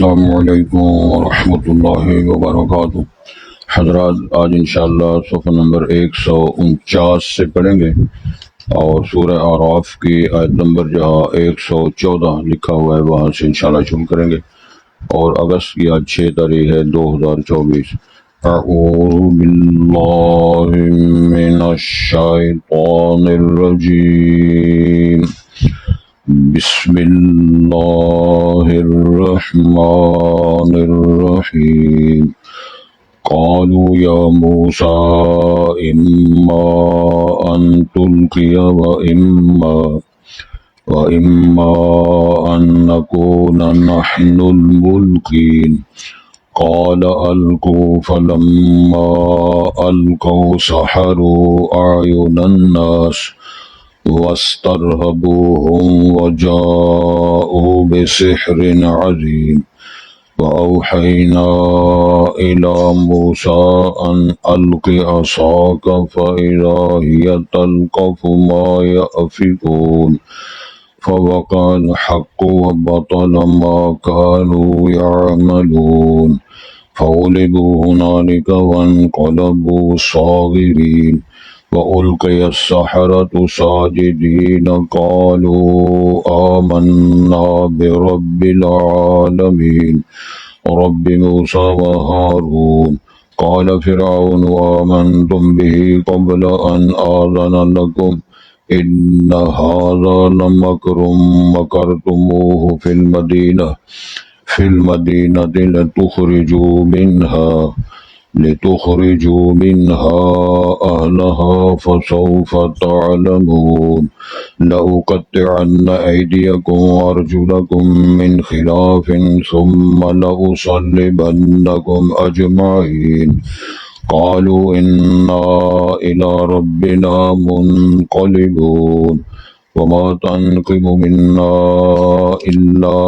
السلام علیکم ورحمۃ اللہ وبرکاتہ۔ حضرات آج انشاءاللہ صفحہ نمبر 149 سے پڑھیں گے اور سورہ اعراف کی آیت نمبر جہاں 114 لکھا ہوا ہے وہاں سے انشاءاللہ شروع کریں گے، اور اگست کی آج 6 تاریخ ہے 2024۔ اعوذ باللہ من الشیطان الرجیم، بسم اللہ الرحمن الرحیم۔ قالوا یا موسیٰ اما ان تلقی وإما ان نکون نحن الملقین قال القوا فلما القوا سحروا اعین الناس واسترهبوهم وجاءوا بسحر عظیم وأوحينا إلى موسى أن ألق عصاك فإذا هي تلقف ما يأفكون فوقع الحق وبطل ما كانوا يعملون فغلبوا هنالك وانقلبوا صاغرين وألقي السحرة ساجدين قالوا آمنا برب العالمين رب موسى وهارون قال فرعون آمنتم به قبل أن آذن لكم إن هذا لمكر مكرتموه في المدينة لتخرجوا منها أهلها فسوف تعلمون لأقطعن أيديكم وأرجلكم من خلاف ثم لأصلبنكم أجمعين قالوا إنا إلى ربنا منقلبون وما تنقم منا إلا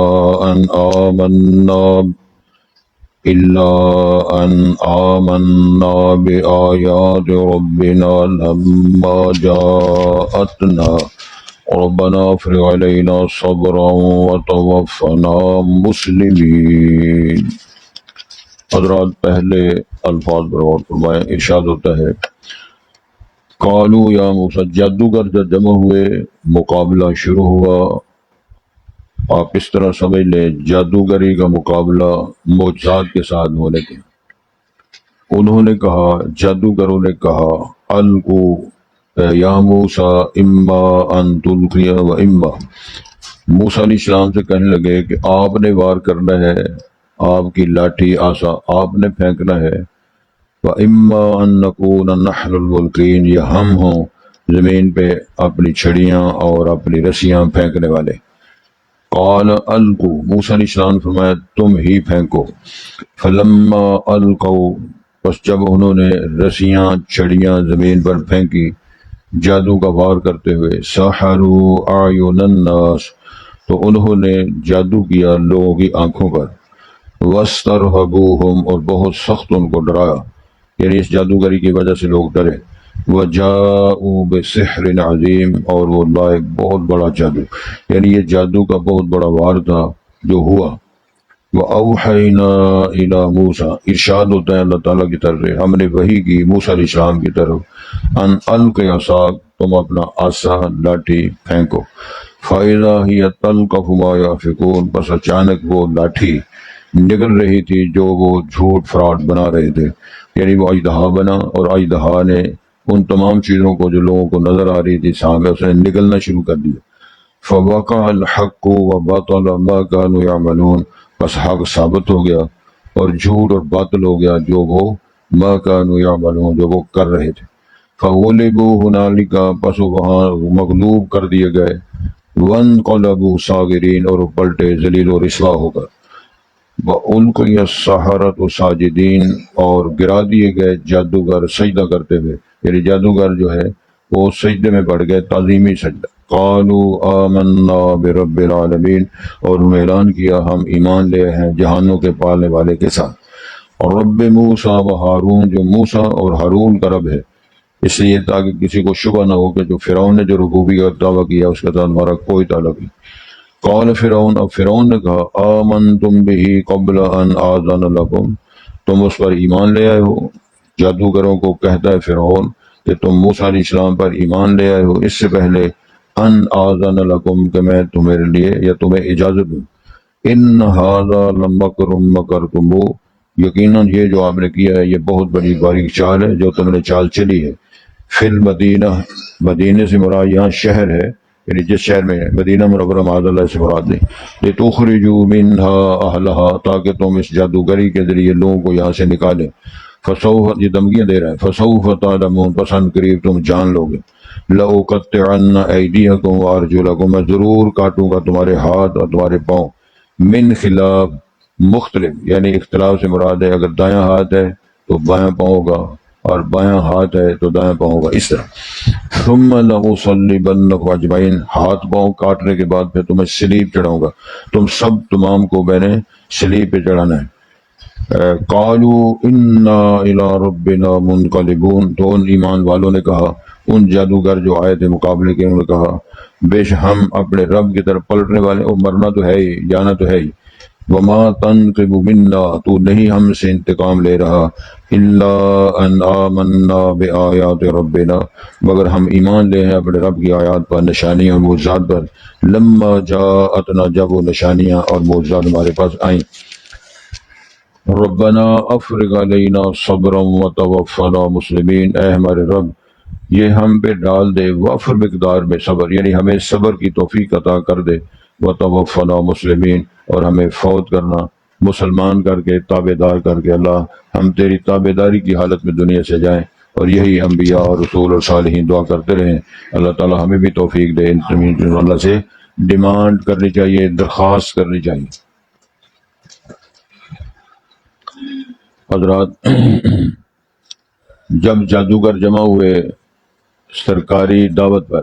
أن آمنا بآيات ربنا لما جاءتنا ربنا افرغ علينا صبرا وتوفنا مسلمين۔ حضرات پہلے الفاظ پر غور فرمائیں۔ ارشاد ہوتا ہے قالوا یا موسیٰ، جادوگر جب جمع ہوئے مقابلہ شروع ہوا۔ آپ اس طرح سمجھ لیں جادوگری کا مقابلہ معجزات کے ساتھ ہونے کے، انہوں نے کہا، جادوگروں نے کہا القو یا موسیٰ اما ان تلقی و اما، موسیٰ علیہ السلام سے کہنے لگے کہ آپ نے وار کرنا ہے، آپ کی لاٹھی آسا آپ نے پھینکنا ہے، و اما ان نکون نحن الملقین، یا ہم ہوں زمین پہ اپنی چھڑیاں اور اپنی رسیاں پھینکنے والے۔ قال القوا، موسیٰ علیہ السلام نے فرمایا تم ہی پھینکو۔ فلما القوا، پس جب انہوں نے رسیاں چھڑیاں زمین پر پھینکی جادو کا وار کرتے ہوئے، سحروا اعین الناس، تو انہوں نے جادو کیا لوگوں کی آنکھوں پر، واسترہبوہم، اور بہت سخت ان کو ڈرایا، یعنی اس جادوگری کی وجہ سے لوگ ڈرے، وجاءوا بسحر عظیم، اور وہ لائے بہت بڑا جادو، یعنی یہ جادو کا بہت بڑا وار تھا جو ہوا۔ وَأَوْحَيْنَا إِلَى مُوسَىٰ، ارشاد ہوتا ہے اللہ تعالیٰ کی طرف سے، ہم نے وحی کی موسیٰ علیہ السلام کی طرف، ان الق عصاک، تم اپنا عصا لاٹھی پھینکو، فَإِذَا هِيَ تَلْقَفُ مَا يَأْفِكُونَ، بس اچانک وہ لاٹھی نکل رہی تھی جو وہ جھوٹ فراڈ بنا رہے تھے، یعنی وہ اژدہا بنا، اور اژدہا نے ان تمام چیزوں کو جو لوگوں کو نظر آ رہی تھی سامنے، اس نے نکلنا شروع کر دیا۔ فَوَقَعَ الْحَقُّ وَبَطَلَ مَا كَانُوا يَعْمَلُونَ، بس حق ثابت ہو گیا اور جھوٹ اور باطل ہو گیا جو وہ مَا كَانُوا يَعْمَلُونَ، جو وہ کر رہے تھے۔ فَغُلِبُوا هُنَالِكَ، پس وہاں مغلوب کر دیے گئے، وَانقَلَبُوا صَاغِرِينَ، اور وہ پلٹے ذلیل و رسوا ہو کر، وَأُلْقِيَ السَّحَرَةُ سَاجِدِينَ، اور گرا دیے گئے جادوگر سجدہ کرتے ہوئے، یعنی جادوگر جو ہے وہ سجدے میں پڑ گئے، تعظیمی سجدہ۔ قالوا آمنا برب العالمین، اور انہوں نے اعلان کیا ہم ایمان لے ہیں جہانوں کے پالنے والے کے ساتھ، اور رب موسیٰ و ہارون، جو موسیٰ اور ہارون کا رب ہے، اس لیے تاکہ کسی کو شبہ نہ ہو کہ جو فرعون نے جو ربوبیت کا دعویٰ کیا اس کے ساتھ ہمارا کوئی تعلق نہیں۔ قال فرعون، اب فرعون نے کہا آمنتم بہ قبل ان آذن لکم، تم اس پر ایمان لے آئے ہو؟ جادوگروں کو کہتا ہے فرعون کہ تم موسیٰ علیہ السلام پر ایمان لے آئے ہو اس سے پہلے ان آذن لکم کہ میں تمہارے لیے یا تمہیں اجازت دوں۔ ان ھذا لمکر مکرتموہ، یقیناً یہ جو آپ نے کیا ہے یہ بہت بڑی باریک چال ہے جو تم نے چال چلی ہے۔ فی المدینہ، مدینے سے مراد یہاں شہر ہے، یعنی جس شہر میں مدینہ منورہ معاذ اللہ سے مراد نہیں، لتخرجوا منہا اہلہا، تاکہ تم اس جادوگری کے ذریعے لوگوں کو یہاں سے نکالیں۔ فسوف، یہ دمکیاں دے رہا ہے، فسوف تعلمون، پس ان قریب تم جان لو گے۔ لأقطعن ایدیکم وارجلکم، میں ضرور کاٹوں گا تمہارے ہاتھ اور تمہارے پاؤں، من خلاف، مختلف، یعنی اختلاف سے مراد ہے اگر دایاں ہاتھ ہے تو بایاں پاؤں ہوگا اور بایاں ہاتھ ہے تو دایاں پاؤں ہوگا، اس طرح۔ ثم لأصلبنکم اجمعین، ہاتھ پاؤں کاٹنے کے بعد پھر تمہیں سلیب چڑھاؤں گا، تم سب تمام کو میں نے سلیب پہ چڑھانا ہے۔ قالوا انا الی ربنا منقلبون، تو ان ایمان والوں نے کہا، ان جادوگر جو آئے تھے مقابلے کے، انہوں نے کہا بے شک ہم اپنے رب کی طرف پلٹنے والے، اور مرنا تو ہے ہی، جانا تو ہے ہی۔ وما تنقم منا، تو نہیں ہم سے انتقام لے رہا، الا ان آمنا بآیات ربنا، مگر ہم ایمان لے ہیں اپنے رب کی آیات پر، نشانیاں اور معجزات پر، لما جاءتنا، جب وہ نشانیاں اور معجزات ہمارے پاس آئیں۔ ربنا افرغ علینا صبرا وتوفنا مسلمین، اے ہمارے رب یہ ہم پہ ڈال دے وفر مقدار میں صبر، یعنی ہمیں صبر کی توفیق عطا کر دے، وتوفنا مسلمین، اور ہمیں فوت کرنا مسلمان کر کے، تابع دار کر کے، اللہ ہم تیری تابع داری کی حالت میں دنیا سے جائیں۔ اور یہی انبیاء اور رسول اور صالحین دعا کرتے رہیں، اللہ تعالی ہمیں بھی توفیق دے۔ ان اللہ سے ڈیمانڈ کرنی چاہیے، درخواست کرنی چاہیے۔ حضرات، جب جادوگر جمع ہوئے سرکاری دعوت پر،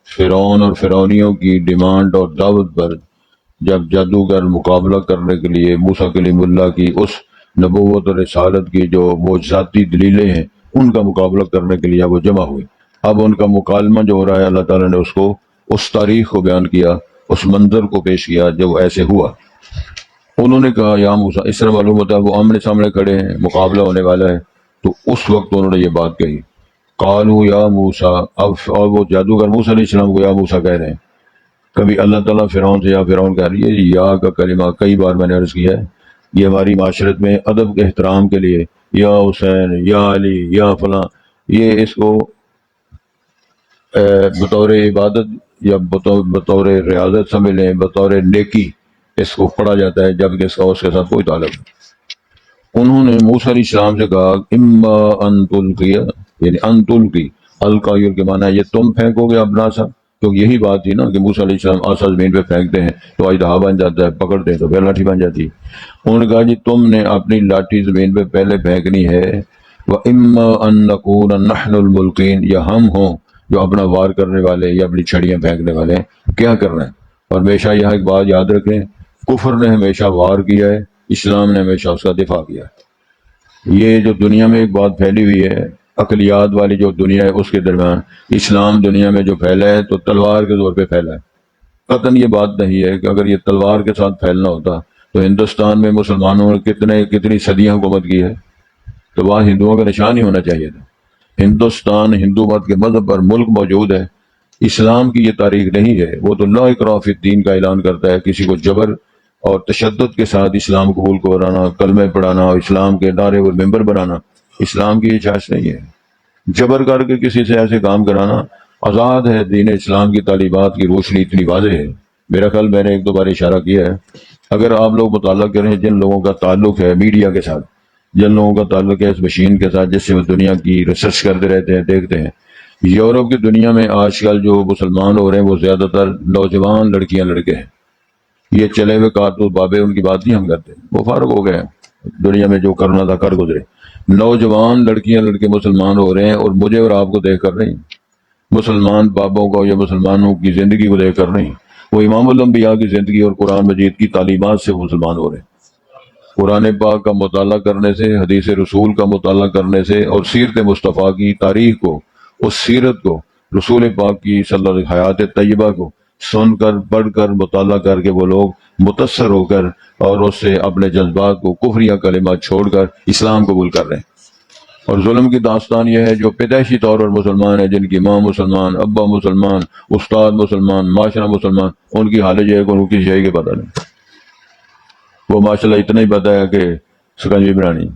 فرعون اور فرعونیوں کی ڈیمانڈ اور دعوت پر، جب جادوگر مقابلہ کرنے کے لیے موسیٰ کلیم اللہ کی اس نبوت اور رسالت کی جو معجزاتی دلیلیں ہیں ان کا مقابلہ کرنے کے لیے وہ جمع ہوئے، اب ان کا مکالمہ جو ہو رہا ہے اللہ تعالیٰ نے اس کو، اس تاریخ کو بیان کیا، اس منظر کو پیش کیا جو ایسے ہوا۔ انہوں نے کہا یا موسیٰ، اس طرح معلوم ہوتا ہے وہ آمنے سامنے کھڑے ہیں، مقابلہ ہونے والا ہے، تو اس وقت انہوں نے یہ بات کہی، قالوا یا موسیٰ، اب اور وہ جادوگر موسیٰ علیہ السلام کو یا موسیٰ کہہ رہے ہیں۔ کبھی اللہ تعالیٰ فرعون سے یا فرعون کہہ رہی ہے، یا کا کلمہ کئی بار میں نے عرض کیا ہے، یہ ہماری معاشرت میں ادب کے احترام کے لیے، یا حسین، یا علی، یا فلاں، یہ اس کو بطور عبادت یا بطور ریاضت سمجھ لیں، بطور نیکی اس کو پڑھا جاتا ہے، جبکہ اس کا اس کے ساتھ کوئی تعلق نہیں۔ انہوں نے موسیٰ علیہ السلام سے کہا اما ان تلقی، یعنی ان تلقی، القایل کے معنی ہے یہ تم پھینکو گے اپنا عصا، کیونکہ یہی بات تھی نا کہ موسیٰ علیہ السلام عصا زمین پہ پھینکتے ہیں تو اژدہا بن جاتا ہے، پکڑتے ہیں تو پھر لاٹھی بن جاتی ہے۔ انہوں نے کہا جی تم نے اپنی لاٹھی زمین پہ پہلے پھینکنی ہے، وَإِمَّا أَن نَّكُونَ نَحْنُ الْمُلْقِينَ، یا ہم ہوں جو اپنا وار کرنے والے یا اپنی چھڑیاں پھینکنے والے ہیں، کیا کرنا ہے۔ اور ہمیشہ یہاں ایک بات یاد رکھیں، کفر نے ہمیشہ وار کیا ہے، اسلام نے ہمیشہ اس کا دفاع کیا ہے۔ یہ جو دنیا میں ایک بات پھیلی ہوئی ہے، اقلیات والی جو دنیا ہے اس کے درمیان، اسلام دنیا میں جو پھیلا ہے تو تلوار کے زور پہ پھیلا ہے۔ قطعاً یہ بات نہیں ہے کہ اگر یہ تلوار کے ساتھ پھیلنا ہوتا تو ہندوستان میں مسلمانوں نے کتنی صدیاں حکومت کی ہے، تو وہاں ہندوؤں کا نشان ہی ہونا چاہیے تھا۔ ہندوستان ہندو مت کے مذہب پر ملک موجود ہے، اسلام کی یہ تاریخ نہیں ہے، وہ تو لا اکراہ فی الدین کا اعلان کرتا ہے، کسی کو جبر اور تشدد کے ساتھ اسلام قبول کرانا، کلمے پڑھانا، اسلام کے نعرے و ممبر بنانا، اسلام کی اجازت نہیں ہے۔ جبر کر کے کسی سے ایسے کام کرانا آزاد ہے، دین اسلام کی تعلیمات کی روشنی اتنی واضح ہے۔ میرا خیال میں نے ایک دو بار اشارہ کیا ہے، اگر آپ لوگ مطالعہ کریں جن لوگوں کا تعلق ہے میڈیا کے ساتھ، جن لوگوں کا تعلق ہے اس مشین کے ساتھ جس سے وہ دنیا کی ریسرچ کرتے رہتے ہیں، دیکھتے ہیں یورپ کی دنیا میں آج کل جو مسلمان ہو رہے ہیں وہ زیادہ تر نوجوان لڑکیاں لڑکے ہیں۔ یہ چلے ہوئے کارتوس بابے ان کی بات نہیں ہم کرتے، وہ فارغ ہو گئے ہیں، دنیا میں جو کرنا تھا کر گزرے۔ نوجوان لڑکیاں لڑکے مسلمان ہو رہے ہیں اور مجھے اور آپ کو دیکھ کر نہیں، مسلمان بابوں کو یا مسلمانوں کی زندگی کو دیکھ کر نہیں، وہ امام الانبیاء کی زندگی اور قرآن مجید کی تعلیمات سے مسلمان ہو رہے ہیں۔ قرآن پاک کا مطالعہ کرنے سے، حدیث رسول کا مطالعہ کرنے سے، اور سیرت مصطفیٰ کی تاریخ کو، اس سیرت کو، رسول پاک کی صلی اللہ علیہ حیات طیبہ کو سن کر پڑھ کر مطالعہ کر کے وہ لوگ متاثر ہو کر اور اس سے اپنے جذبات کو کفریہ کلمات چھوڑ کر اسلام قبول کر رہے ہیں۔ اور ظلم کی داستان یہ ہے جو پیدائشی طور پر مسلمان ہیں، جن کی ماں مسلمان، ابا مسلمان، استاد مسلمان، معاشرہ مسلمان، ان کی حالت یہ ہے کہ ان کی شے کے پتہ نہیں۔ وہ ماشاءاللہ اتنا ہی پتہ ہے کہ سکنجی بنانی،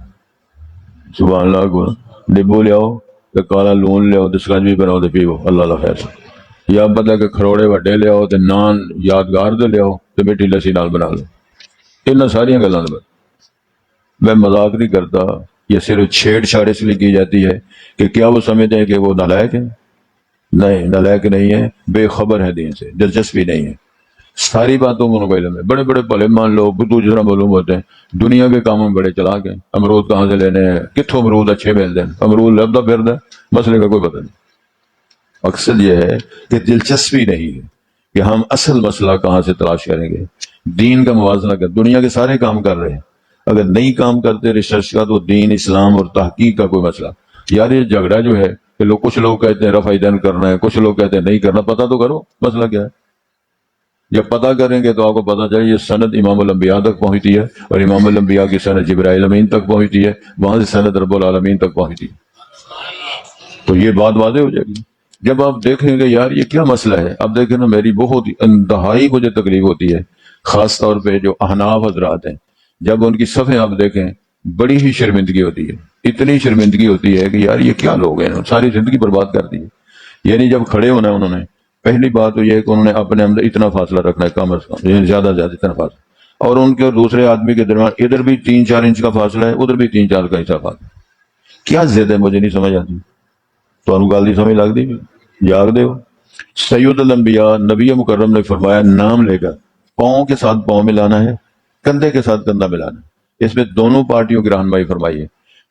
سبحان اللہ کو نیبو لے آؤ تو کالا لون لے آؤ تو سکنجی بناؤ تو پیو، اللہ اللہ خیر سے۔ یا پتہ کہ کھروڑے وڈے لے آؤ تو نان یادگار دے لے آؤ تو میٹھی لسی نال بنا لو۔ ان ساری گلوں کے بعد میں مذاق نہیں کرتا، یہ صرف چھیڑ چھاڑ اس لیے کی جاتی ہے کہ کیا وہ سمجھتے ہیں کہ وہ نالائق ہیں؟ نہیں، نالائق نہیں ہے، بے خبر ہے دین سے، دلچسپی نہیں ہے، ساری باتوں کو علم ہے۔ بڑے بڑے بھلے مان لو بدو جس طرح معلوم ہوتے ہیں، دنیا کے کاموں میں بڑے چلاک ہیں۔ امرود کہاں سے لینے ہیں، کتوں امرود اچھے ملتے ہیں، امرود لبدا پھردا ہے، مسئلے کا کوئی پتہ نہیں۔ مقصد یہ ہے کہ دلچسپی نہیں ہے کہ ہم اصل مسئلہ کہاں سے تلاش کریں گے، دین کا موازنہ کر۔ دنیا کے سارے کام کر رہے ہیں، اگر نہیں کام کرتے ریسرچ کا تو دین، اسلام اور تحقیق کا کوئی مسئلہ۔ یار یہ جھگڑا جو ہے کہ کچھ لوگ کہتے ہیں رفع دین کرنا ہے، کچھ لوگ کہتے ہیں نہیں کرنا، پتہ تو کرو مسئلہ کیا ہے۔ جب پتہ کریں گے تو آپ کو پتہ چلے یہ سند امام الانبیاء تک پہنچتی ہے، اور امام الانبیاء کی سند جبرائیل امین تک پہنچتی ہے، وہاں سے سند رب العالمین تک پہنچتی ہے، تو یہ بات واضح ہو جائے گی۔ جب آپ دیکھیں گے یار یہ کیا مسئلہ ہے، اب دیکھیں نا میری بہت انتہائی مجھے تکلیف ہوتی ہے، خاص طور پہ جو احناف حضرات ہیں، جب ان کی صفحیں آپ دیکھیں بڑی ہی شرمندگی ہوتی ہے، اتنی شرمندگی ہوتی ہے کہ یار یہ کیا لوگ ہیں، ساری زندگی برباد کر دی ہے۔ یعنی جب کھڑے ہونا ہے انہوں نے، پہلی بات تو یہ ہے کہ انہوں نے اپنے اندر اتنا فاصلہ رکھنا ہے، کم از کم، یعنی زیادہ سے زیادہ اتنا فاصلہ، اور ان کے اور دوسرے آدمی کے درمیان ادھر بھی 3-4 انچ کا فاصلہ ہے، ادھر بھی 3-4 کا فاصلہ۔ کیا ضد ہے مجھے نہیں سمجھ آتی، تو گل نہیں سمجھ لگتی، جاگ دے ہو۔ سید الانبیاء نبی مکرم نے فرمایا نام لے کر پاؤں کے ساتھ پاؤں ملانا ہے، کندھے کے ساتھ کندھا ملانا ہے، اس میں دونوں پارٹیوں کی رہنمائی فرمائی ہے۔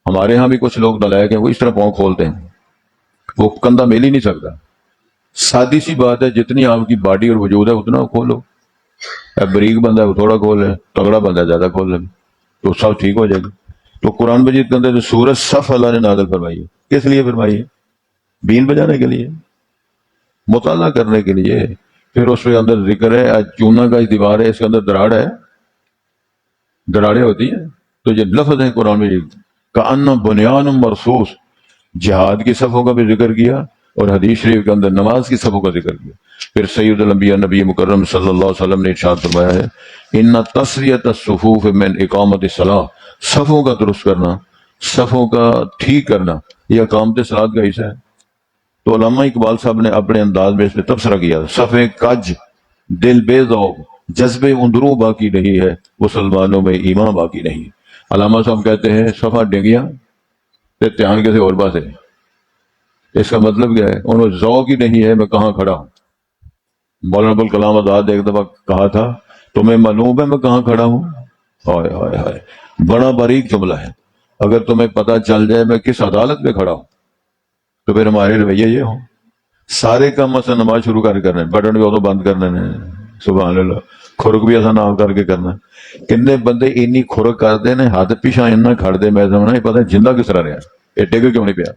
ہمارے ہاں بھی کچھ لوگ نالائق ہیں، وہ اس طرح پاؤں کھولتے ہیں، وہ کندھا مل ہی نہیں سکتا۔ سادی سی بات ہے، جتنی آپ کی باڈی اور وجود ہے اتنا کھولو۔ بریک بندہ ہے وہ تھوڑا کھول لے، تگڑا بندہ ہے زیادہ کھول لے، تو سب ٹھیک ہو جائے گا۔ تو قرآن مجید کے اندر سورج صف اللہ نے نازل فرمائی ہے، کس لیے فرمائی ہے؟ بین بجانے کے لیے، مطالعہ کرنے کے لیے۔ پھر اس کے اندر ذکر ہے چونا کا دیوار ہے، اس کے اندر دراڑ ہے، دراڑیں ہوتی ہیں، تو یہ لفظ ہے قرآن میں کأن بنیان مرصوص، جہاد کی صفوں کا بھی ذکر کیا، اور حدیث شریف کے اندر نماز کی صفوں کا ذکر کیا۔ پھر سید الانبیاء نبی مکرم صلی اللہ علیہ وسلم نے ارشاد فرمایا ہے ان تسویۃ الصفوف من اقامت الصلاۃ، صفوں کا درست کرنا، صفوں کا ٹھیک کرنا یہ اقامت صلاۃ کا حصہ ہے۔ تو علامہ اقبال صاحب نے اپنے انداز میں اس پہ تبصرہ کیا، صفے کج دل بے ذوق، جذبے اندروں باقی نہیں ہے، مسلمانوں میں ایمان باقی نہیں۔ علامہ صاحب کہتے ہیں صفا ڈنگیاں تے دھیان کسی اور پاس ہے۔ اس کا مطلب کیا ہے؟ انہوں ذوق ہی نہیں ہے میں کہاں کھڑا ہوں۔ مولانا ابوالکلام آزاد نے ایک دفعہ کہا تھا تمہیں معلوم ہے میں کہاں کھڑا ہوں؟ ہائے ہائے ہائے، بڑا باریک جملہ ہے۔ اگر تمہیں پتہ چل جائے میں کس عدالت میں کھڑا ہوں تو پھر ہمارے رویے یہ ہوں۔ سارے کام مثلا نماز شروع کرنے، بٹن بھی ادو بند کرنے نے، سبحان اللہ، کھرک بھی ایسا نہ کر کے کرنا۔ کنے بندے اینی کھرک کرتے ہیں، ہاتھ پیچھا اینا کھڑ دے، میں سمجھنا پتہ جندہ کس طرح رہا، یہ ٹک کیوں نہیں پیا۔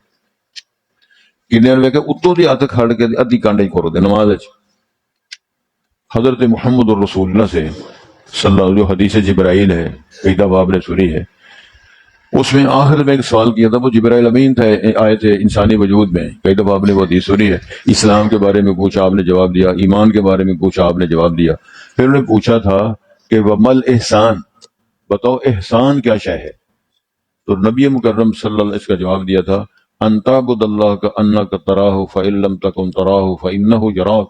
کنے نے کہ اتوں دی ہاتھ کھڑ کے ادھی کانڈے ہی کھرک دے نماز۔ حضرت محمد الرسول اللہ سے صلی اللہ علیہ وسلم جو حدیث جبرائیل ہے، کئی دفعہ آپ نے سنی ہے، اس میں آخر میں ایک سوال کیا تھا، وہ جبرائیل امین تھے، آئے تھے انسانی وجود میں، کئی دفعہ آپ نے وہ حدیث سنی ہے۔ اسلام کے بارے میں پوچھا، آپ نے جواب دیا، ایمان کے بارے میں پوچھا، آپ نے جواب دیا۔ پھر انہوں نے پوچھا تھا کہ وَمَل احسان، بتاؤ احسان کیا شے ہے؟ تو نبی مکرم صلی اللہ علیہ وسلم اس کا جواب دیا تھا ان تعبد اللہ کأنک تراہ فإن لم تکن تراہ فإنہ یراک۔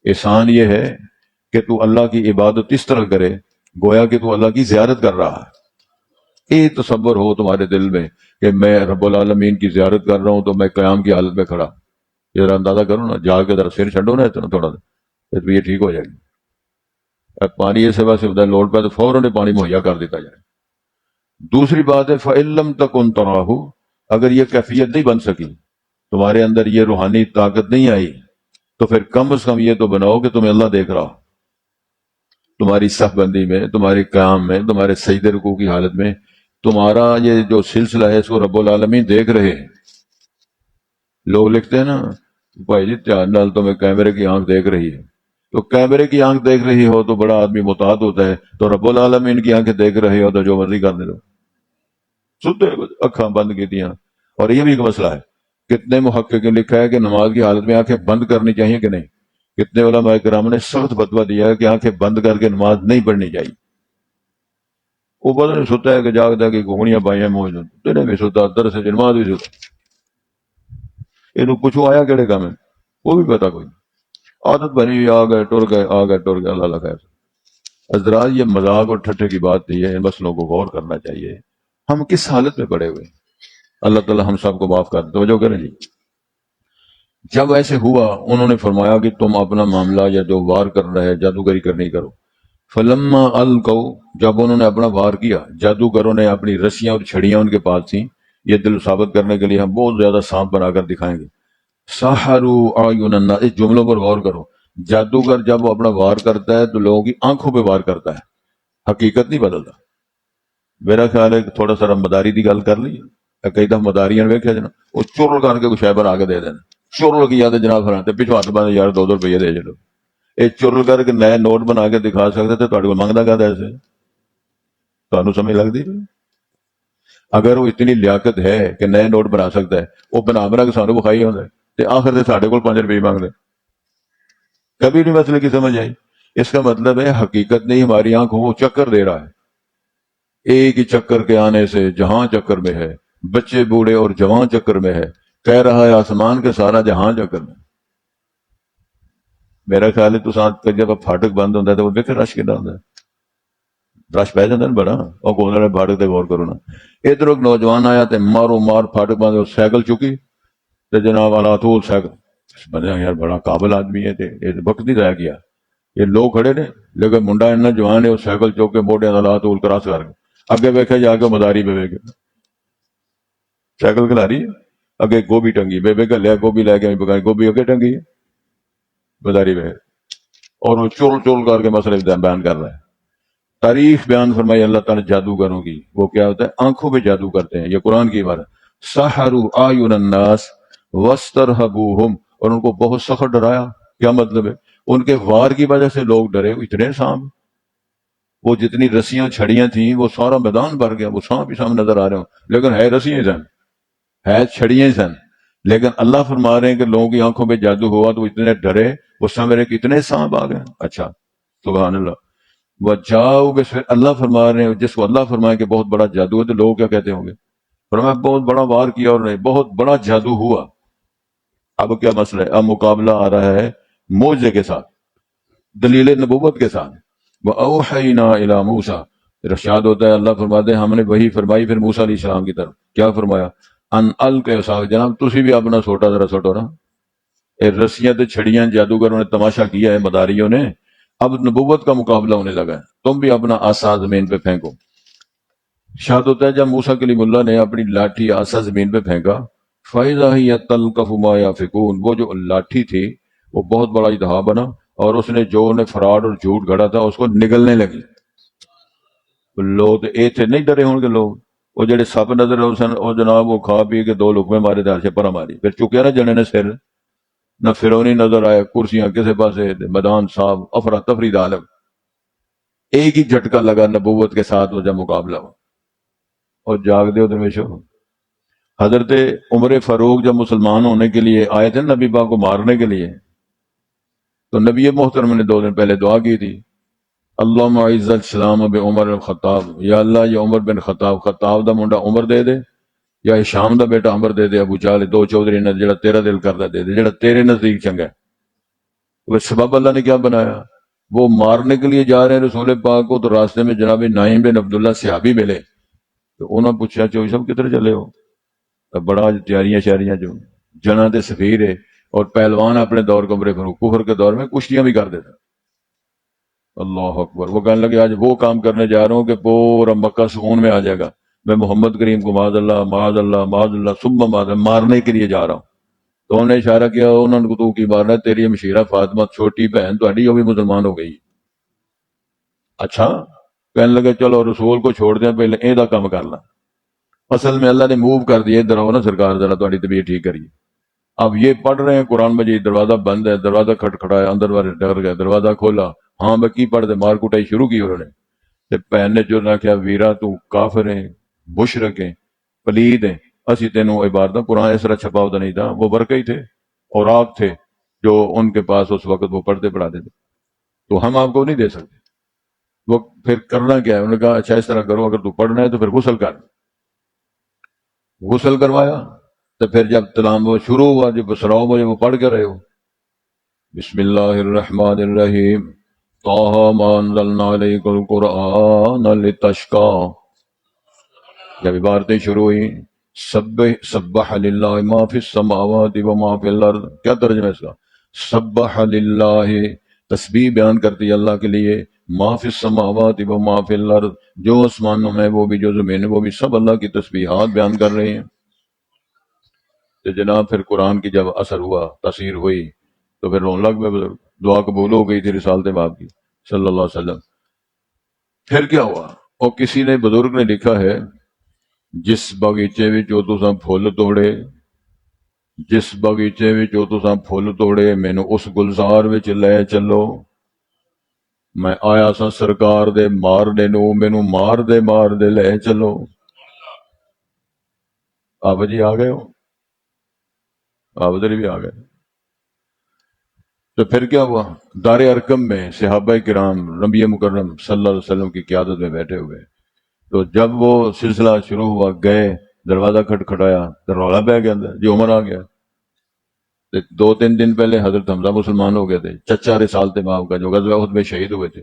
احسان یہ ہے کہ تو اللہ کی عبادت اس طرح کرے گویا کہ تو اللہ کی زیارت کر رہا ہے۔ یہ تصور ہو تمہارے دل میں کہ میں رب العالمین کی زیارت کر رہا ہوں تو میں قیام کی حالت میں کھڑا، یہ ذرا اندازہ کرو نا، جا کے ذرا سر چھڈو نا اتنا تھوڑا سا، تو یہ ٹھیک ہو جائے گی۔ اب پانی اس سوا سے لوڑ پہ تو فوراً پانی مہیا کر دیتا جائے۔ دوسری بات ہے فإن لم تکن تراہ، اگر یہ کیفیت نہیں بن سکی، تمہارے اندر یہ روحانی طاقت نہیں آئی، تو پھر کم از کم یہ تو بناؤ کہ تمہیں اللہ دیکھ رہا، تمہاری صف بندی میں، تمہارے قیام میں، تمہارے سجدے رکوع کی حالت میں، تمہارا یہ جو سلسلہ ہے اس کو رب العالمین دیکھ رہے ہیں۔ لوگ لکھتے ہیں نا بھائی جی دھیان نال تمہیں کیمرے کی آنکھ دیکھ رہی ہے، تو کیمرے کی آنکھ دیکھ رہی ہو تو بڑا آدمی محتاط ہوتا ہے، تو رب العالمین کی آنکھیں دیکھ رہے ہو تو جو مرضی کرنے دو، سنتے اکھاں بند کی دیا۔ اور یہ بھی ایک مسئلہ ہے، کتنے محقق نے لکھا ہے کہ نماز کی حالت میں آنکھیں بند کرنی چاہیے کہ نہیں، کتنے علماء کرام نے سخت فتویٰ دیا ہے کہ آنکھیں بند کر کے نماز نہیں پڑھنی چاہیے۔ وہ پتہ نہیں سوتا ہے کہ جاگتا کہ گھوڑیاں پائیاں موجود تیرے بھی سوتا در سے نماز بھی سوتا، یہ کچھ آیا کہڑے کام ہے وہ بھی پتا کوئی نہیں۔ عادت بنی ہوئی، آ گئے ٹر گئے، اللہ اللہ خیر۔ حضرات یہ مذاق اور ٹھٹھے کی بات نہیں ہے، ان مسئلوں کو غور کرنا چاہیے، ہم کس حالت میں پڑے ہوئے ہیں۔ اللہ تعالی ہم سب کو معاف کر دے۔ توجہ کریں جی۔ جب ایسے ہوا انہوں نے فرمایا کہ تم اپنا معاملہ یا جو وار کر رہے جادوگری کرنی کرو۔ فلما القوا، جب انہوں نے اپنا وار کیا، جادوگروں نے اپنی رسیاں اور چھڑیاں ان کے پاس تھیں، یہ دل ثابت کرنے کے لیے ہم بہت زیادہ سانپ بنا کر دکھائیں گے۔ سحروا اعین الناس، اس جملوں پر غور کرو۔ جادوگر جب وہ اپنا وار کرتا ہے تو لوگوں کی آنکھوں پہ وار کرتا ہے، حقیقت نہیں بدلتا۔ میرا خیال ہے کہ تھوڑا سا مداری دی گل کر لی، کئی دفعہ مداریاں ویکھیا جنا وہ چرل کر کے کچھ بنا کے دے دینا، چرل کیا تو جناب فلاں تے پیچھے ہاتھ بند یار 2 روپے دے چلو، یہ چرل کر کے نئے نوٹ بنا کے دکھا سکتے تھے، تہاڈے کول منگدا کہدا ایسے تانوں سمجھ لگدی؟ اگر وہ اتنی لیاقت ہے کہ نئے نوٹ بنا سکتا ہے، وہ بنا کے سانوں بخائی ہوندا ہے تے آخر تے ساڈے کول 5 روپے مانگ دے۔ کبھی نہیں مسئلے کی سمجھ آئی؟ اس کا مطلب ہے حقیقت نہیں، ہماری آنکھوں وہ چکر دے رہا ہے۔ ایک ہی چکر کے آنے سے جہاں چکر میں ہے، بچے بوڑھے اور جوان چکر میں ہے، کہہ رہا ہے آسمان کے سارا جہاں چکر میں۔ میرا خیال ہے تو ساتھ جب پھاٹک بند ہوتا ہے تو وہ دیکھ رش کتنا ہوتا ہے، رش پہ جاتا ہے بڑا، اور گولڈ پھاٹک تے غور کرو نا۔ ادھر ایک نوجوان آیا تے مارو مار پھاٹک بند، سائیکل چکی تے جناب والا تو سائیکل بندہ یار بڑا قابل آدمی ہے تے یہ وقت نہیں رہ گیا، یہ لوگ کھڑے نے لیکن منڈا اتنا جوان ہے، وہ سائیکل چوک کے موٹے لا تو کراس کر کے اگے ویکھے جا کے مداری پہ ویکھے سائیکل کھلا رہی ہے، اگے گوبھی ٹنگی بے بے لیا، گوبھی لے کے پکائی، گوبھی اگے ٹنگی ہے مداری پہ، اور وہ چول چول کر کے مسئلے بیان کر رہا ہے۔ تاریخ بیان فرمائی اللہ تعالیٰ جادوگروں کی، وہ کیا ہوتا ہے آنکھوں پہ جادو کرتے ہیں، یہ قرآن کی عبارت۔ سحروا اعین الناس واسترهبوهم، اور ان کو بہت سخت ڈرایا۔ کیا مطلب ہے؟ ان کے وار کی وجہ سے لوگ ڈرے، اتنے سانپ، وہ جتنی رسیاں چھڑیاں تھیں وہ سارا میدان بھر گیا، وہ سانپ ہی سامنے نظر آ رہے ہوں لیکن ہے رسیاں سن، ہے چھڑیاں سن، لیکن اللہ فرما رہے ہیں کہ لوگوں کی آنکھوں پہ جادو ہوا تو اتنے ڈرے، وہ سمجھ رہے کہ اتنے سانپ آ گئے۔ اچھا سبحان اللہ۔ وجاؤ بے، اللہ فرما رہے ہیں جس کو اللہ فرمائے کہ بہت بڑا جادو ہے تو لوگ کیا کہتے ہوں گے؟ فرمایا بہت بڑا وار کیا اور نہیں، بہت بڑا جادو ہوا۔ اب کیا مسئلہ ہے؟ اب مقابلہ آ رہا ہے معجزے کے ساتھ، دلیل نبوت کے ساتھ۔ وَأَوْحَيْنَا إِلَى مُوسَىٰ، ارشاد ہوتا ہے اللہ فرماتے ہیں ہم نے وہی فرمائی پھر موسیٰ علیہ السلام کی طرف، کیا فرمایا؟ ان الق عصاک، جناب تسی بھی اپنا سوٹا ذرا سٹو نا، اے رسیاں تے چھڑیاں جادوگروں نے تماشا کیا ہے، مداریوں نے، اب نبوت کا مقابلہ ہونے لگا ہے، تم بھی اپنا آسا زمین پہ پھینکو۔ شاد ہوتا ہے جب موسیٰ کلیم اللہ نے اپنی لاٹھی آسا زمین پہ پھینکا، فَإِذَا هِيَ تَلْقَفُ مَا يَأْفِكُونَ، وہ جو لاٹھی تھی وہ بہت بڑا اجدہا بنا، اور اس نے جو انہیں فراڈ اور جھوٹ گھڑا تھا اس کو نگلنے لگی۔ لوگ اے تھے نہیں ڈرے ہوں گے، لوگ وہ جڑے سپ نظر سن وہ جناب وہ کھا پی کے 2 لقمے مارے دار سے پرا ماری، پھر چکیا نا جنے نے سر، نہ فرعونی نظر آئے، کرسیاں کسے پاسے، میدان صاحب افراتفری دا عالم۔ ایک ہی جھٹکا لگا نبوت کے ساتھ وہ جب مقابلہ ہوا، اور جاگ دے ادھر میں شو۔ حضرت عمر فاروق جب مسلمان ہونے کے لیے آئے تھے نبی پاک کو مارنے کے لیے، تو نبی محترم نے 2 دن پہلے دعا کی تھی، اللہم اعز الاسلام بعمر الخطاب، یا اللہ یہ عمر بن خطاب، خطاب دا منڈا عمر دے دے، یا ہشام دا بیٹا عمر دے دے، ابو جہل 2 چودھری نے جڑا تیرا دل کردا دے دے، جڑا تیرے نزدیک چنگا ہے۔ وہ سبب اللہ نے کیا بنایا؟ وہ مارنے کے لیے جا رہے ہیں رسول پاک کو، تو راستے میں جناب نعیم بن عبداللہ صحابی ملے، تو انہوں نے پوچھا چوہی صاحب کدھر چلے ہو؟ بڑا تیاریاں شیاریاں جو جنہ دے سفیر ہے، اور پہلوان اپنے دور کمرے پر کفر کے دور میں کشتیاں بھی کر دیتا۔ اللہ اکبر۔ وہ کہنے لگے آج وہ کام کرنے جا رہا ہوں کہ پورا مکہ سکون میں آ جائے گا، میں محمد کریم کو معاذ اللہ معاذ اللہ معاذ اللہ ثم معاذ اللہ مارنے کے لیے جا رہا ہوں۔ تو انہوں نے اشارہ کیا، انہوں نے تو کی مارنا ہے، تیری مشیرہ فاطمہ چھوٹی بہن تہاڈی وہ بھی مسلمان ہو گئی۔ اچھا، کہنے لگے چلو رسول کو چھوڑ دیں، پہلے اے دا کام کرنا۔ اصل میں اللہ نے موو کر دیا، ادھر آؤ نا سرکار ذرا تہاڈی طبیعت ٹھیک کریے۔ اب یہ پڑھ رہے ہیں قرآن مجید، دروازہ بند ہے، دروازہ کھٹکھٹایا، اندر والے ڈر گئے، دروازہ کھولا، ہاں میں کی پڑھ دے، مار کٹائی شروع کی انہوں نے۔ تے بہن نے جو نہ کیا، ویرا تو کافر ہیں، مشرک ہیں، پلید ہیں، اسی تینوں عبارت قرآن اس طرح چھپا ہوتا نہیں تھا، وہ برکئی تھے اور آپ تھے جو ان کے پاس اس وقت وہ پڑھتے پڑھاتے تھے، تو ہم آپ کو نہیں دے سکتے۔ وہ پھر کرنا کیا ہے، انہوں نے کہا اچھا اس طرح کرو، اگر تو پڑھنا ہے تو پھر غسل کر، غسل کروایا۔ تو پھر جب تلام وہ شروع ہوا، جب سراؤ مجھے وہ پڑھ کے رہے ہو، بسم اللہ الرحمن الرحیم، طه ما انزلنا علیک القرآن لتشقى، جب عبارتیں شروع ہوئی، سبح للہ ما فی السماوات و ما فی الارض، کیا ترجمہ ہے اس کا؟ سبح للہ، تسبیح بیان کرتی ہے اللہ کے لیے، ما فی السماوات و ما فی الارض، جو آسمانوں میں وہ بھی جو زمین ہے وہ بھی، سب اللہ کی تسبیحات بیان کر رہے ہیں۔ تو جناب پھر قرآن کی جب اثر ہوا، تاثیر ہوئی، تو پھر رون لگ میں دعا قبول ہو گئی تھی رسالت باب کی صلی اللہ علیہ وسلم۔ پھر کیا ہوا؟ اور کسی نے بزرگ نے لکھا ہے، جس باغیچے وچوں تساں پھل توڑے، جس باغیچے وچوں تساں پھل توڑے، مینوں اس گلزار وچ لے چلو، میں آیا سا سرکار دے مارنے نو، مینوں مار دے لے چلو۔ آپ جی آ گئے ہو، آپ ادھر بھی آ گئے۔ تو پھر کیا ہوا؟ دار ارقم میں صحابہ کرام نبی مکرم صلی اللہ علیہ وسلم کی قیادت میں بیٹھے ہوئے، تو جب وہ سلسلہ شروع ہوا، گئے، دروازہ کھٹکھٹایا، دروازہ بہ گیا اندر، جی عمر آ گیا۔ دو تین دن پہلے حضرت حمزہ مسلمان ہو گئے تھے، چچا رسالت مآب کا جو غزوہ احد میں شہید ہوئے تھے،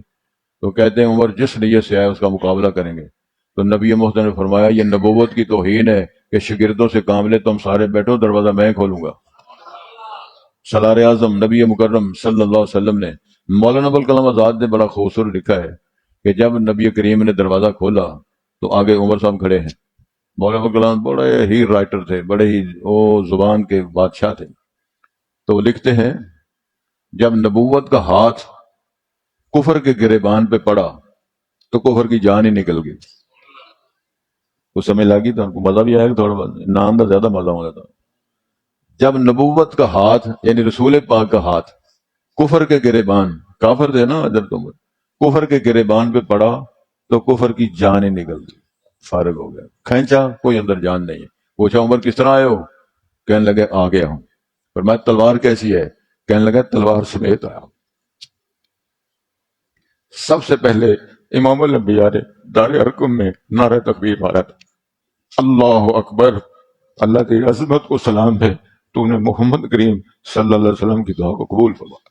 تو کہتے ہیں عمر جس نیت سے آئے اس کا مقابلہ کریں گے۔ تو نبی محترم نے فرمایا یہ نبوت کی توہین ہے کہ شاگردوں سے کام لے، تم سارے بیٹھو، دروازہ میں کھولوں گا۔ سالار اعظم نبی مکرم صلی اللہ علیہ وسلم نے، مولانا ابوالکلام آزاد نے بڑا خوبصورت لکھا ہے کہ جب نبی کریم نے دروازہ کھولا تو آگے عمر صاحب کھڑے ہیں۔ مولانا ابوالکلام بڑے ہی رائٹر تھے، بڑے ہی وہ زبان کے بادشاہ تھے، تو وہ لکھتے ہیں جب نبوت کا ہاتھ کفر کے گریبان پہ پڑا تو کفر کی جان ہی نکل گئی۔ وہ سمجھ لگی تو ان کو مزہ بھی آئے گا، تھوڑا بہت نام کا زیادہ مزہ ہوگا۔ تھا جب نبوت کا ہاتھ یعنی رسول پاک کا ہاتھ کفر کے گریبان، کافر تھے نا حضرت عمر، کفر کے گریبان پہ پڑا تو کفر کی جان ہی نکل گئی، فارغ ہو گیا، کھینچا کوئی اندر جان نہیں ہے۔ پوچھا عمر کس طرح آئے ہو؟ کہنے لگے آ گیا ہوں۔ فرمایا تلوار کیسی ہے؟ کہنے لگا تلوار سمیت آیا۔ سب سے پہلے امام الانبیاء نے دار ارقم میں نعرہ تکبیر مارا تھا، اللہ اکبر، اللہ کی عظمت کو سلام ہے، تو نے محمد کریم صلی اللہ علیہ وسلم کی دعا کو قبول فرمایا،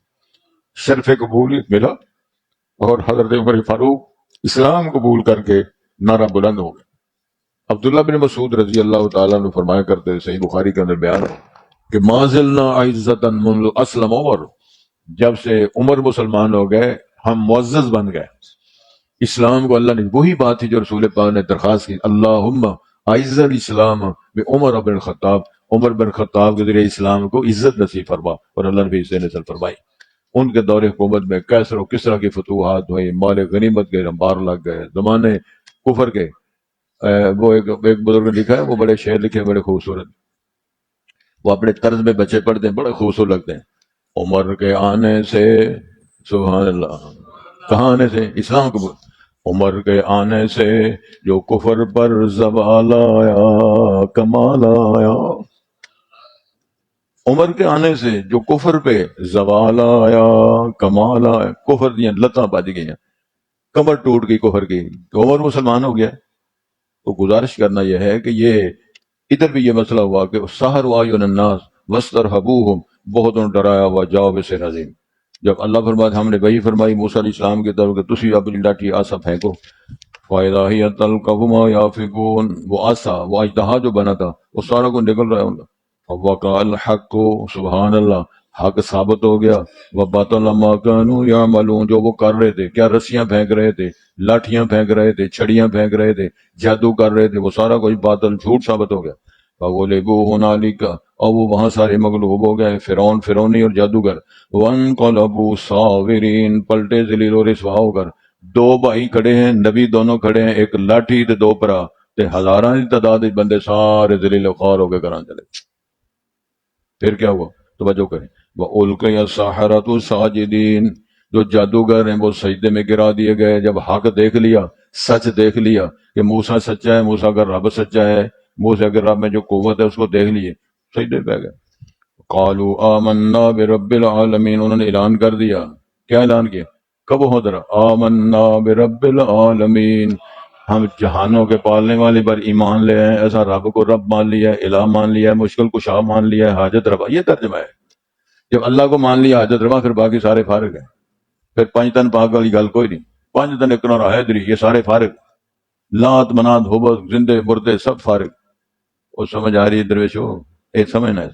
شرف قبولیت ملا، اور حضرت عمر فاروق اسلام قبول کر کے نعرہ بلند ہو گئے۔ عبداللہ بن مسعود رضی اللہ تعالیٰ نے فرمایا کرتے، صحیح بخاری کے اندر بیان ہے کہ ما زلنا عزتا منذ اسلم عمر، جب سے عمر مسلمان ہو گئے ہم معزز بن گئے۔ اسلام کو اللہ نے، وہی بات تھی جو رسول پاک نے درخواست کی، اللہم اعز الاسلام بعمر بن خطاب، عمر بن خطاب کے ذریعے اسلام کو عزت نصیب فرما، اور اللہ نے بھی اسے نصیب فرمائی۔ ان کے دور حکومت میں کیسر و کس طرح کی فتوحات ہوئی، مال غنیمت کے انبار لگ گئے، زمانے کفر کے۔ وہ ایک بزرگ نے لکھا ہے، وہ بڑے شعر لکھے، بڑے خوبصورت، وہ اپنے طرز میں بچے پڑھتے ہیں، بڑے خوبصورت لگتے ہیں۔ عمر کے آنے سے، سبحان اللہ، کہاں آنے سے؟ اسلام قبول۔ عمر کے آنے سے جو کفر پر زوال آیا کمال آیا، عمر کے آنے سے جو کفر پہ زوال آیا کمال آیا، کفر دیا لتاں بج گئی ہیں، کمر ٹوٹ گئی کفر کی، تو عمر مسلمان ہو گیا۔ تو گزارش کرنا یہ ہے کہ یہ ادھر بھی یہ مسئلہ ہوا کہ سحر وایون الناس وسترہبوہم، بہت ان ڈرایا ہوا جاؤ بے سے عظیم۔ جب اللہ فرمایا، ہم نے وہی فرمائی موسیٰ علیہ السلام کی طرف کہ تسی اپنی لاٹھی آسا پھینکو، فَإِذَا هِيَ تَلْقَفُ مَا يَأْفِكُونَ، وہ آسا، وہ اژدہا جو بنا تھا وہ سارا کو نکل رہا ہے ان کا۔ فَوَقَعَ الْحَقُّ، سبحان اللہ، حق ثابت ہو گیا، وَبَطَلَ مَا كَانُوا يَعْمَلُونَ، جو وہ کر رہے تھے، کیا رسیاں پھینک رہے تھے، لاٹھیاں پھینک رہے تھے، چھڑیاں پھینک رہے تھے، جادو کر رہے تھے، وہ سارا کوئی باطل جھوٹ ثابت ہو گیا۔ فَغُلِبُوا هُنَالِكَ، اور وہ وہاں سارے مغلوب ہو گئے، فرعونی اور جادوگر۔ وَانقَلَبُوا صَاغِرِينَ، پلٹے ذلیل و رسوا ہو کر۔ دو بھائی کھڑے ہیں، نبی دونوں کھڑے ہیں، ایک لاٹھی تے دو پرا، تے ہزاراں دی تعداد وچ بندے سارے ذلیل و خوار ہو کے گھراں چلے۔ پھر کیا ہوا؟ توجہ کریں، وَأُلْقِيَ السَّحَرَةُ ساجدین، جو جادوگر ہیں وہ سجدے میں گرا دیے گئے جب حق دیکھ لیا، سچ دیکھ لیا کہ موسیٰ سچا ہے، موسیٰ کا رب سچا ہے، موسیٰ کے رب میں جو قوت ہے اس کو دیکھ لیے، سجدے پہ گئے۔ قالوا آمنا برب العالمین، انہوں نے اعلان کر دیا، کیا اعلان کیا؟ کب ہو ذرا؟ آمنا برب العالمین، ہم جہانوں کے پالنے والے پر ایمان لے آئے، ایسا رب کو رب مان لیا ہے، الہ مان لیا ہے، مشکل کشا مان لیا ہے، حاجت روا، یہ ترجمہ ہے۔ جب اللہ کو مان لیا حاجت روا، پھر باقی سارے فارغ ہیں، پھر پنج تن پاک والی گل کوئی نہیں، پنج تن اکنا اور حیدری، یہ سارے فارغ، لات منات ہوبت زندے مردے سب فارغ۔ وہ سمجھ آ رہی ہے درویشو؟ ایک سمجھنا ہے۔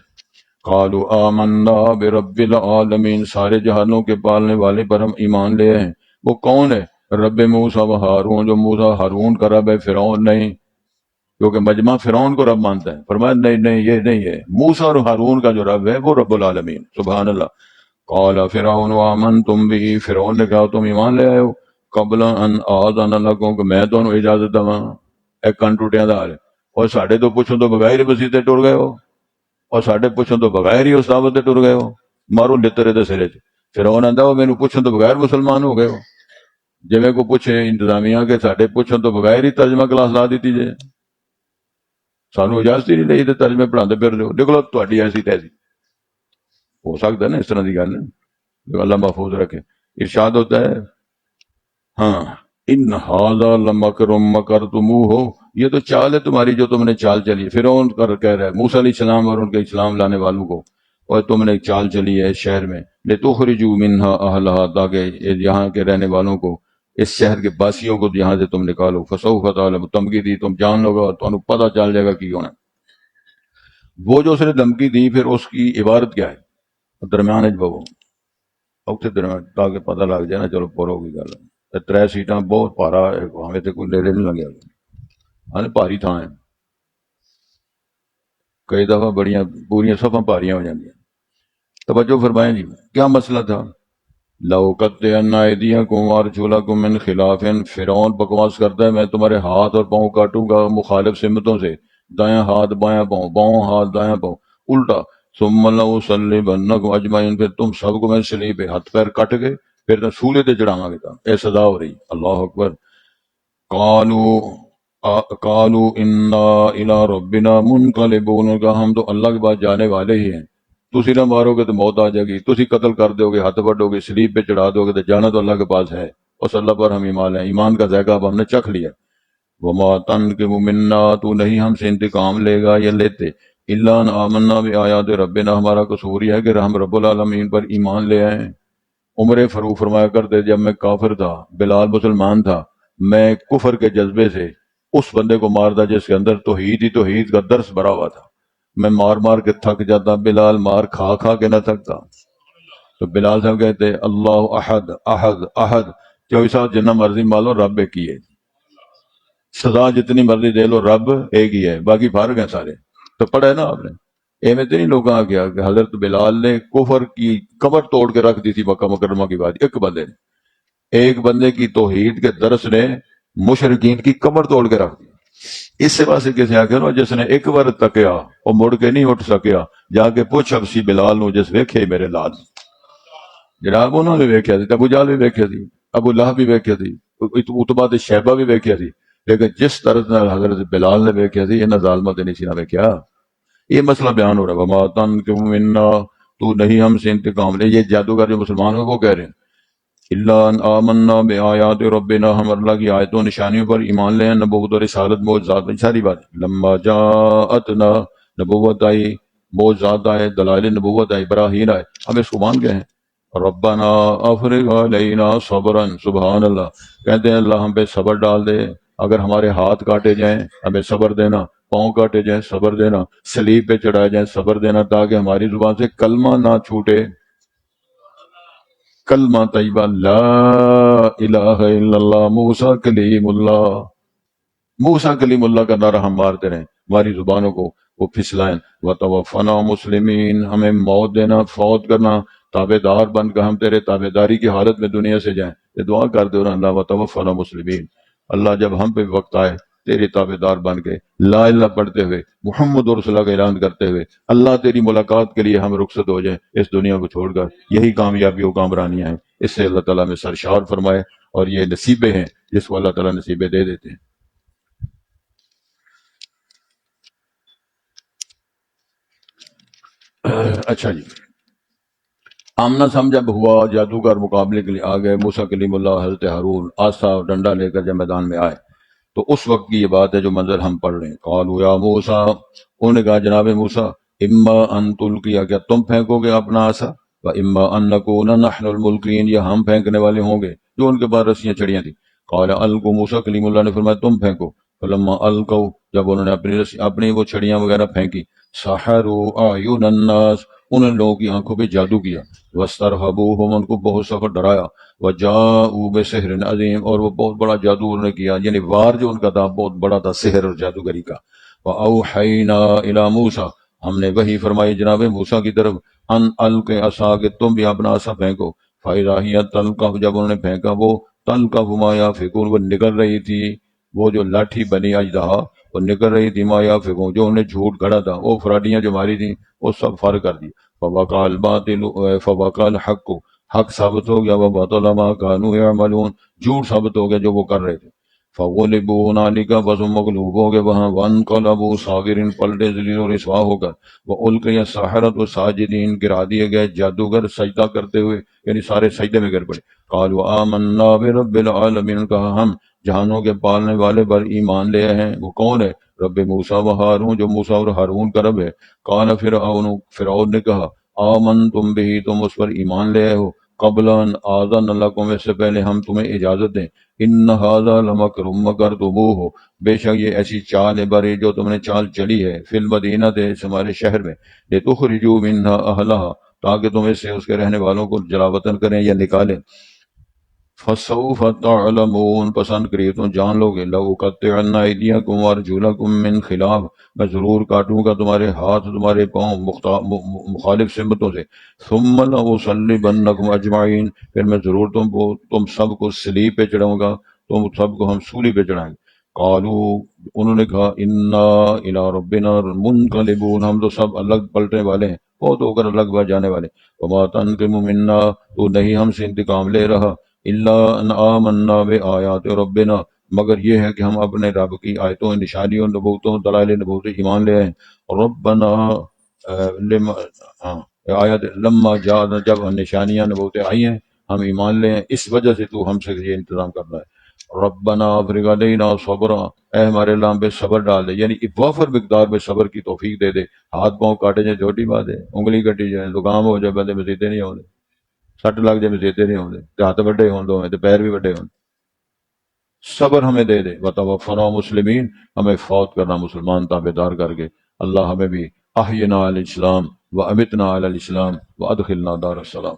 قالوا آمنا برب العالمین، سارے جہانوں کے پالنے والے پر ہم ایمان لے آئے ہیں۔ وہ کون ہے؟ رب موسیٰ و ہارون، جو موسیٰ ہارون کا رب ہے، فرعون نہیں، کیونکہ مجمع فرعون کو رب مانتا ہے۔ فرمایا نہیں نہیں، یہ نہیں ہے، موسیٰ اور ہارون کا جو رب ہے وہ رب العالمین، سبحان اللہ۔ قال فرعون آمنتم به، فرعون نے کہا تم ایمان لے آئے ہو قبل ان آذن لکم، کہ میں تمہیں اجازت دواں۔ ایک کن ٹوٹیاں دا حال ہے، اور ساڈے تو پوچھوں تو بغیر ہی مسیح ٹر گئے ہو، اور ساڈے پوچھوں تو بغیر ہی اس دعوت تے ٹر گئے ہو، مارو لترے دے سرے چ۔ فرعون آندا وہ مینوں پوچھوں تو بغیر مسلمان ہو گئے ہو، جویں کو پوچھے انتظامیہ کے ساڈے پوچھوں تو بغیر ہی ترجمہ کلاس لا دیتی جے، سانو اجازت ہی نہیں لئی تے ترجمے پڑھاندے پھر رہے ہو، نکلو تہاڈی ایسی تیسی۔ ہو سکتا ہے نا اس طرح کی گل، جو اللہ محفوظ رکھے۔ ارشاد ہوتا ہے ہاں، ان ھذا لمکر مکرتموہ، یہ تو چال ہے تمہاری جو تم نے چال چلی۔ فرعون کہہ رہا ہے موسیٰ علیہ السلام اور ان کے اسلام لانے والوں کو، اور تم نے ایک چال چلی ہے اس شہر میں، لتخرجوا منہا اہلہا، تاکہ یہاں کے رہنے والوں کو، اس شہر کے باسیوں کو یہاں سے تم نکالو۔ فسوف تعلمون، دھمکی دی، تم جان لو گا، تمہیں پتہ چل جائے گا کی ہونا۔ وہ جو اس نے دھمکی دی، پھر اس کی عبارت کیا ہے؟ درمیان بہو اوکے درمیان، تاکہ پتہ لگ جائے نا، چلو پورو کی گل ہے۔ ترے سیٹاں بہت پارا، ہمیں تے کوئی نیڑے نہیں لگیا، ہاں بھاری تھان ہے، کئی دفعہ بڑیاں پوریاں صفاں پاریاں ہو جاندیاں۔ توجہ فرمائیں جی، کیا مسئلہ تھا؟ لَأُقَطِّعَنَّ أَيْدِيَكُمْ وَأَرْجُلَكُمْ مِنْ خِلَافٍ، فرعون بکواس کرتا ہے میں تمہارے ہاتھ اور پاؤں کاٹوں گا مخالف سمتوں سے، دایاں ہاتھ بایاں پاؤں، بائیں ہاتھ دایاں پاؤں، الٹا۔ ثُمَّ لَأُصَلِّبَنَّكُمْ أَجْمَعِينَ، پھر تم سب کو میں سلیب پہ ہاتھ پیر کٹ گئے، پھر تم سولے تے چڑھاواں گے۔ اے سزا ہو رہی، اللہ اکبر۔ قالوا انا الی ربنا منقلبون، کہ ہم تو اللہ کے پاس جانے والے ہی ہیں، تسی نہ مارو گے تو موت آ جائے گی، تسی قتل کر دو گے، ہاتھ وڈو گے، سلیب پہ چڑھا دو گے، تو جانا تو اللہ کے پاس ہے، اس اللہ پر ہم ایمان ہیں، ایمان کا ذائقہ اب ہم نے چکھ لیا۔ وما تنقم منا، تو نہیں ہم سے انتقام لے گا یا لیتے، الا ان آمنا بآیات ربنا، ہمارا قصور یہ ہے کہ ہم رب العالمین پر ایمان لے آئے۔ عمر فاروق فرمایا کرتے جب میں کافر تھا، بلال مسلمان تھا، میں کفر کے جذبے سے اس بندے کو مارتا جس کے اندر توحید ہی توحید کا درس بھرا ہوا تھا، میں مار مار کے تھک جاتا، بلال مار کھا کھا کے نہ تھکتا۔ تو بلال صاحب کہتے اللہ احد احد احد، 24 سال جتنا مرضی مالو، رب ایک ہی ہے، سزا جتنی مرضی دے لو، رب ایک ہی ہے، باقی فارغ ہیں سارے۔ تو پڑھا ہے نا آپ نے، ایویں تو نہیں لوگوں آ گیا کہ حضرت بلال نے کفر کی کمر توڑ کے رکھ دی تھی مکہ مکرمہ کی بات، ایک بندے نے، ایک بندے کی توحید کے درس نے مشرکین کی کمر توڑ کے رکھ دی۔ اس سے واسطے کسی آخر نا جس نے ایک بار تکیا وہ مڑ کے نہیں اٹھ سکیا، جا کے پوچھ ابسی بلال نو جس ویکھے میرے لال، جناب انہوں نے ویکھیا سی، ابو جہل بھی ویکھیا سی، ابو لہب بھی ویکھیا سی، اتبا تے شیبہ بھی ویکھیا سی، لیکن جس طرح نال حضرت بلال نے ویکھیا سی، انہاں ظالماں تے نہیں سی نہ ویکھیا۔ یہ مسئلہ بیان ہو رہا ہے، وما تنقم منا، تو نہیں ہم سے انتقام لے، یہ جادوگر جو مسلمان ہیں وہ کہہ رہے ہیں، الا ان آمنا بآیات ربنا، ہم اللہ کی آیتوں نشانیوں پر ایمان لے ہیں، نبوت اور رسالت معجزات، ساری بات، لما جاءتنا، نبوت آئی، معجزات آئے، دلائل نبوت آئی، براہین آئے، ہم اس کو مان گئے ہیں۔ ربنا افرغ علینا صبرا، سبحان اللہ، کہتے ہیں اللہ ہم پہ صبر ڈال دے، اگر ہمارے ہاتھ کاٹے جائیں ہمیں صبر دینا، پاؤں کاٹے جائیں صبر دینا، سلیب پہ چڑھائے جائیں صبر دینا، تاکہ ہماری زبان سے کلمہ نہ چھوٹے، کلمہ طیبہ لا الہ الا اللہ موسیٰ کلیم اللہ، موسیٰ کلیم اللہ کا نعرہ ہم مارتے رہیں، ہماری زبانوں کو وہ پھسلائیں۔ وَتَوَفَّنَا مُسْلِمِينَ، ہمیں موت دینا، فوت کرنا، تابع دار بن کر ہم تیرے تابع داری کی حالت میں دنیا سے جائیں، یہ دعا کر دے، اور اللہ وَتَوَفَّنَا مُسْلِمِينَ، اللہ جب ہم پہ وقت آئے تیرے تابع دار بن گئے، لا الہ پڑھتے ہوئے، محمد رسول اللہ کا اعلان کرتے ہوئے، اللہ تیری ملاقات کے لیے ہم رخصت ہو جائیں اس دنیا کو چھوڑ کر۔ یہی کامیابی و کامرانیاں ہیں، اس سے اللہ تعالیٰ میں سرشار فرمائے، اور یہ نصیبیں ہیں جس کو اللہ تعالیٰ نصیبیں دے دیتے ہیں۔ اچھا جی، آمنا سام جب ہوا، جادوگر مقابلے کے لیے آ گئے، موسیٰ کلیم اللہ، حضرت ہارون آسا اور ڈنڈا لے کر جب میدان میں آئے تو اس وقت کی یہ بات ہے جو منظر ہم پڑھ رہے ہیں۔ قالوا یا موسیٰ، انہوں نے کہا جناب موسیٰ، اما ان تلقیا، کیا تم پھینکو گے اپنا آسا، و اما ان نکون نحن الملقین، یا ہم پھینکنے والے ہوں گے، جو ان کے پاس رسیاں چھڑیاں تھیں۔ قال القوا، موسیٰ کلیم اللہ نے فرمایا تم پھینکو۔ فلما القوا، جب انہوں نے اپنی وہ چھڑیاں وغیرہ پھینکی، سحروا اعین الناس، انہوں نے لوگوں کی آنکھوں پہ جادو کیا، واسترہبوہم، ان کو بہت سخت ڈرایا، وجاءوا بسحر عظیم، اور وہ بہت بڑا جادو انہوں نے کیا، یعنی وار جو ان کا تھا بہت بڑا تھا، سحر اور جادوگری کا۔ وَأَوْحَيْنَا إِلَى مُوسَىٰ، ہم نے وحی فرمائی جناب موسیٰ کی طرف، ان الق عصاک، تم بھی اپنا عصا پھینکو۔ فَإِذَا هِيَ تَلْقَفُ، جب انہوں نے پھینکا وہ تلقف ما یافکون، وہ نکل رہی تھی، وہ جو لاٹھی بنی اژدہا وہ نکل رہی تھی، ما یافکون، جو انہوں نے جھوٹ گھڑا تھا، وہ فراڈیاں جو ماری تھیں وہ سب فارغ کر دی۔ فوقع الباطل، فوقع الحق، حق ثابت ہو گیا، وبطل ما كانوا يعملون، جھوٹ ثابت ہو گیا جو وہ کر رہے تھے۔ فغلبوا هنالك، بس وہ مغلوب ہو گئے وہاں، وانقلبوا صاغرین، پلٹے ذلیل و رسوا ہو کر، والقی السحرۃ ساجدین، گرا دیے گئے جادوگر سجدہ کرتے ہوئے، یعنی سارے سجدے میں گر پڑے۔ قالوا آمنا برب العالمین، کہا ہم جہانوں کے پالنے والے پر ایمان لے ہیں۔ وہ کون ہے؟ رب موسیٰ و ہارون، جو موسیٰ اور ہارون کا رب ہے۔ قال فرعون نے کہا آمن تم بھی، تم اس پر ایمان لے آئے ہو، قبل ان آذن لکم، اس سے پہلے ہم تمہیں اجازت دیں، ان ھذا لمکر مکرتموہ، بے شک یہ ایسی چال ہے بری جو تم نے چال چلی ہے، فی المدینہ، ہمارے شہر میں، لتخرجوا منھا اہلھا، تاکہ تم اس سے اس کے رہنے والوں کو جلا وطن کریں یا نکالیں۔ فسوف تعلمون، پسند قریب تم جان لو گے، لأقطعن ایدیکم وارجلکم من خلاف، میں ضرور کاٹوں گا تمہارے ہاتھ تمہارے پاؤں مخالف سمتوں سے، ثم لأصلبنکم اجمعین، پھر میں ضرور تم سب کو سلیب پہ چڑھاؤں گا، تم سب کو ہم سولی پہ چڑھائیں گے۔ قالوا، انہوں نے کہا انا الی ربنا منقلبون، ہم تو سب الگ پلٹنے والے ہیں، بہت ہو کر الگ بڑھ جانے والے۔ وما تنقم منا، تو نہیں ہم سے انتقام لے رہا، الا ان آمنا بآیات ربنا، مگر یہ ہے کہ ہم اپنے رب کی آیتوں، نشانیوں، نبوتوں، دلائل نبوت ایمان لے آئے۔ ربنا آیات لما جاء، جب نشانیاں نبوتیں آئی ہیں ہم ایمان لے آئے، اس وجہ سے تو ہم سے یہ انتظام کرنا ہے۔ ربنا افرغ علینا صبرا، اے ہمارے اللہ ہم پہ صبر ڈال دے، یعنی وافر مقدار میں صبر کی توفیق دے دے۔ ہاتھ پاؤں کاٹے جائے چھوٹی بات ہے، انگلی کٹی جائے، زکام ہو جائے بندے مسیدے نہیں ہوتے، سٹ لگ جائے مسیدے نہیں ہوتے، ہاتھ بڑے ہوں دو تو پیر بھی بڑے ہوں، صبر ہمیں دے دے۔ وتوفنا مسلمین، ہمیں فوت کرنا مسلمان تابع دار کر کے۔ اللہ ہمیں بھی احینا علی الاسلام و امتنا علی الاسلام و ادخلنا دار السلام۔